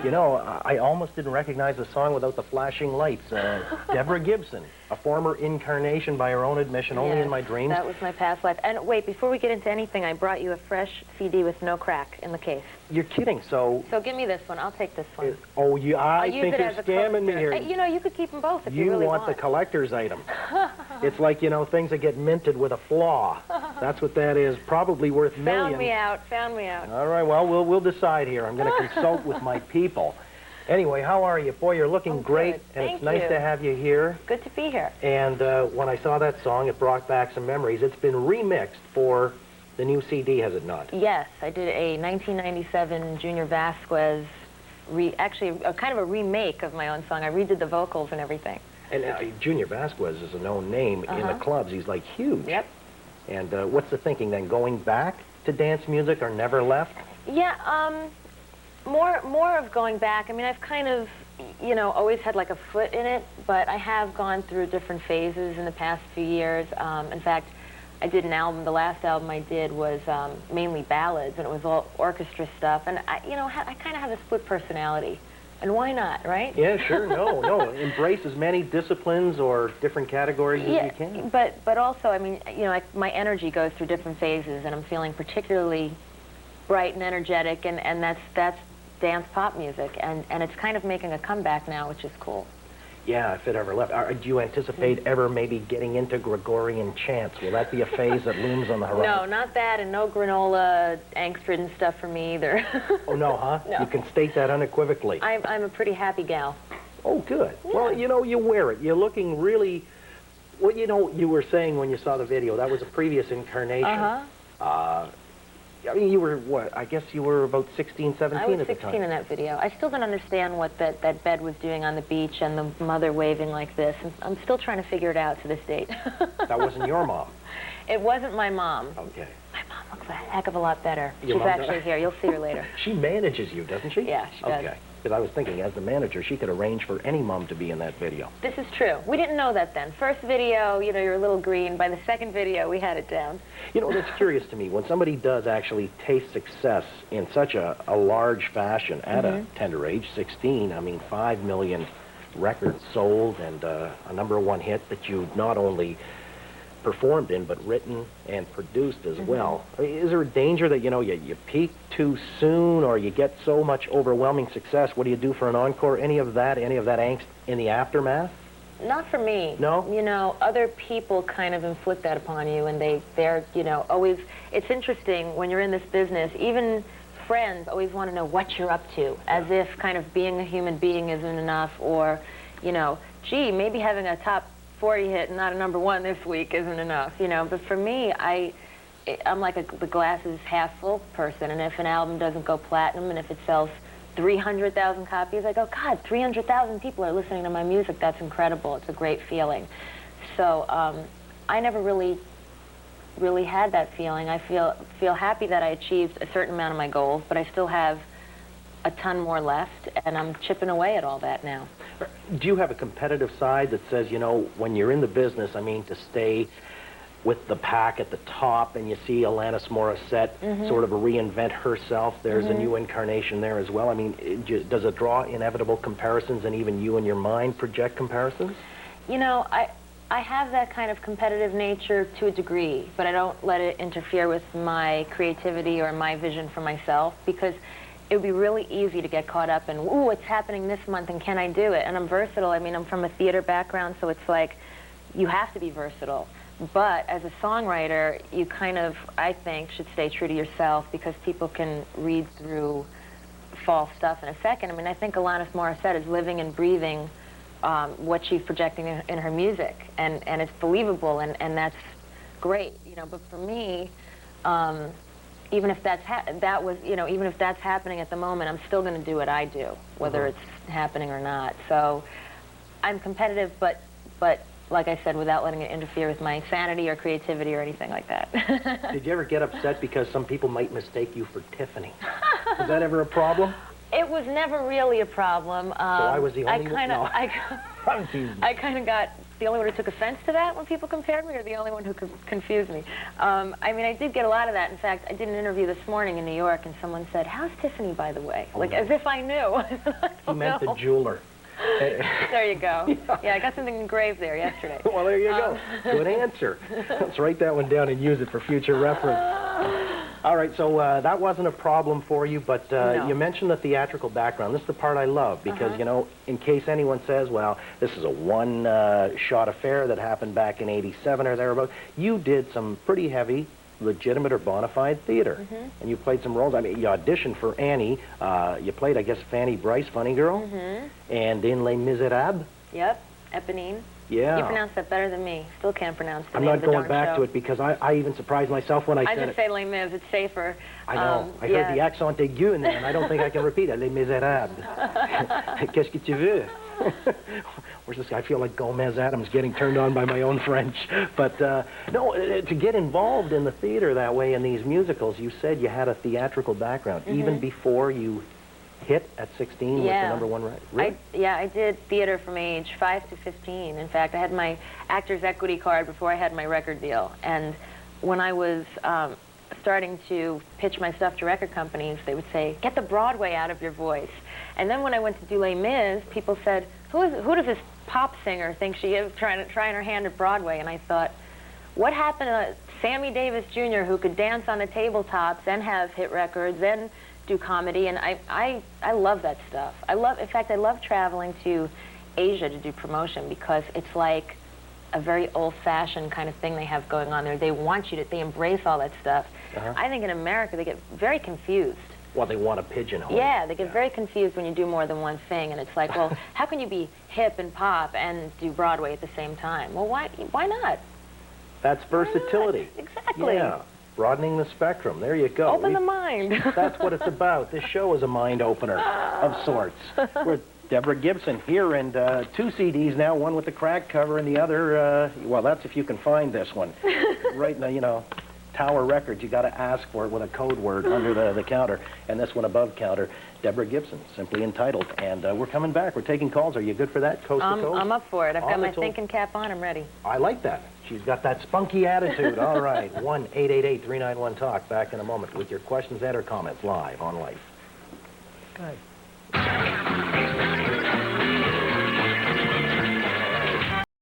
You know, I almost didn't recognize the song without the flashing lights. Deborah Gibson, a former incarnation by her own admission, only in my dreams. That was my past life. And wait, before we get into anything, I brought you a fresh CD with no crack in the case. You're kidding, so... So give me this one. I'll take this one. Oh, I think you're scamming me here. You know, you could keep them both if you really want. You want the collector's item. It's like, you know, things that get minted with a flaw. That's what that is. Probably worth millions. Found me out. All right, well, we'll decide here. I'm going to consult with my people. Anyway, how are you? Boy, you're looking great, and it's nice to have you here. Good to be here. And when I saw that song, it brought back some memories. It's been remixed for the new CD, has it not? Yes, I did a 1997 Junior Vasquez, actually kind of a remake of my own song. I redid the vocals and everything. And Junior Vasquez is a known name in the clubs. He's like huge. Yep. And what's the thinking then? Going back to dance music or never left? Yeah, more of going back. I mean, I've kind of, you know, always had like a foot in it, but I have gone through different phases in the past few years. In fact, I did an album. The last album I did was mainly ballads, and it was all orchestra stuff. And I kind of have a split personality. And why not, right? Yeah, sure. No. Embrace as many disciplines or different categories as you can. But also, I mean, you know, my energy goes through different phases, and I'm feeling particularly bright and energetic, and that's dance pop music, and it's kind of making a comeback now, which is cool. Yeah, if it ever left. Do you anticipate ever maybe getting into Gregorian chants? Will that be a phase that looms on the horizon? No, not that, and no granola, angst-ridden stuff for me either. Oh, no, huh? No. You can state that unequivocally. I'm a pretty happy gal. Oh, good. Yeah. Well, you know, you wear it. You're looking really... Well, you know, you were saying when you saw the video, that was a previous incarnation. I mean, you were, what, I guess you were about 16, 17 at the time. I was 16 in that video. I still don't understand what that bed was doing on the beach and the mother waving like this. And I'm still trying to figure it out to this date. That wasn't your mom? It wasn't my mom. Okay. My mom looks a heck of a lot better. Your She's actually here. You'll see her later. She manages you, doesn't she? Yeah, she does. Okay. Because I was thinking, as the manager, she could arrange for any mom to be in that video. This is true. We didn't know that then. First video, you know, you're a little green. By the second video, we had it down. You know, that's curious to me. When somebody does actually taste success in such a large fashion at a tender age, 16, I mean, 5 million records sold and a #1 hit that you not only performed in, but written and produced as well. I mean, is there a danger that, you know, you peak too soon or you get so much overwhelming success? What do you do for an encore? Any of that angst in the aftermath? Not for me. No? You know, other people kind of inflict that upon you, and they're, you know, always... It's interesting when you're in this business, even friends always want to know what you're up to, as if kind of being a human being isn't enough, or, you know, gee, maybe having a top 40 hit and not a #1 this week isn't enough, you know. But for me, I'm like the glass is half full person, and if an album doesn't go platinum and if it sells 300,000 copies, I go, God, 300,000 people are listening to my music. That's incredible. It's a great feeling. So I never really had that feeling. I feel happy that I achieved a certain amount of my goals, but I still have a ton more left, and I'm chipping away at all that now. Do you have a competitive side that says, you know, when you're in the business, I mean, to stay with the pack at the top, and you see Alanis Morissette sort of reinvent herself, there's a new incarnation there as well. I mean, does it draw inevitable comparisons, and even you in your mind project comparisons? You know, I have that kind of competitive nature to a degree, but I don't let it interfere with my creativity or my vision for myself, because it would be really easy to get caught up in, ooh, it's happening this month, and can I do it? And I'm versatile. I mean, I'm from a theater background, so it's like, you have to be versatile. But as a songwriter, you kind of, I think, should stay true to yourself, because people can read through false stuff in a second. I mean, I think Alanis Morissette is living and breathing what she's projecting in her music, and it's believable, and that's great, you know. But for me, even if that's even if that's happening at the moment, I'm still going to do what I do, whether it's happening or not. So I'm competitive, but like I said, without letting it interfere with my sanity or creativity or anything like that. Did you ever get upset because some people might mistake you for Tiffany? Was that ever a problem? It was never really a problem. So I was the only one? I kind of got the only one who took offense to that when people compared me, or the only one who confused me? I mean, I did get a lot of that. In fact, I did an interview this morning in New York, and someone said, "How's Tiffany, by the way?" Oh, like, no. as if I knew. He meant the jeweler. There you go. Yeah, I got something engraved there yesterday. Well, there you go. Good answer. Let's write that one down and use it for future reference. All right, so that wasn't a problem for you, but No. you mentioned the theatrical background. This is the part I love because, you know, in case anyone says, well, this is a one-shot affair that happened back in '87 or thereabouts, you did some pretty heavy, legitimate or bona fide theater, and you played some roles. I mean, you auditioned for Annie. You played, I guess, Fanny Bryce, Funny Girl, and in Les Miserables. Yep, Eponine. Yeah. You pronounce that better than me. Still can't pronounce the I'm name not of the going darn back show. to it because I even surprised myself when I I said just it. say Les Mis. It's safer. I know. I yeah. heard the accent aigu in there, and I don't think I can repeat it. Les Miserables. Qu'est-ce que tu veux? Where's this guy? I feel like Gomez Adams getting turned on by my own French. But, no, to get involved in the theater that way in these musicals, you said you had a theatrical background, even before you hit at 16 with the #1 record. Really? I did theater from age 5 to 15. In fact, I had my Actors Equity card before I had my record deal. And when I was starting to pitch my stuff to record companies, they would say, "Get the Broadway out of your voice." And then when I went to do Les Mis, people said, who does this pop singer think she is trying her hand at Broadway? And I thought, what happened to Sammy Davis Jr., who could dance on the tabletops and have hit records and do comedy? And I love that stuff. In fact, I love traveling to Asia to do promotion because it's like a very old-fashioned kind of thing they have going on there. They want you to, they embrace all that stuff. I think in America they get very confused. Well, they want a pigeonhole. Yeah, they get very confused when you do more than one thing, and it's like, well, how can you be hip and pop and do Broadway at the same time? Well, why not? That's versatility. Exactly. Yeah, broadening the spectrum. There you go. Open the mind. That's what it's about. This show is a mind opener of sorts. We're Deborah Gibson here, and 2 CDs now, one with the cracked cover and the other, well, that's if you can find this one. Right now, you know, Tower Records, you got to ask for it with a code word under the counter, and this one above counter, Deborah Gibson, simply entitled. And we're coming back. We're taking calls. Are you good for that, coast to coast? I'm up for it. I've got my thinking cap on. I'm ready. I like that. She's got that spunky attitude. All right, 1-888-391-TALK. Back in a moment with your questions and or comments live on Life. Good.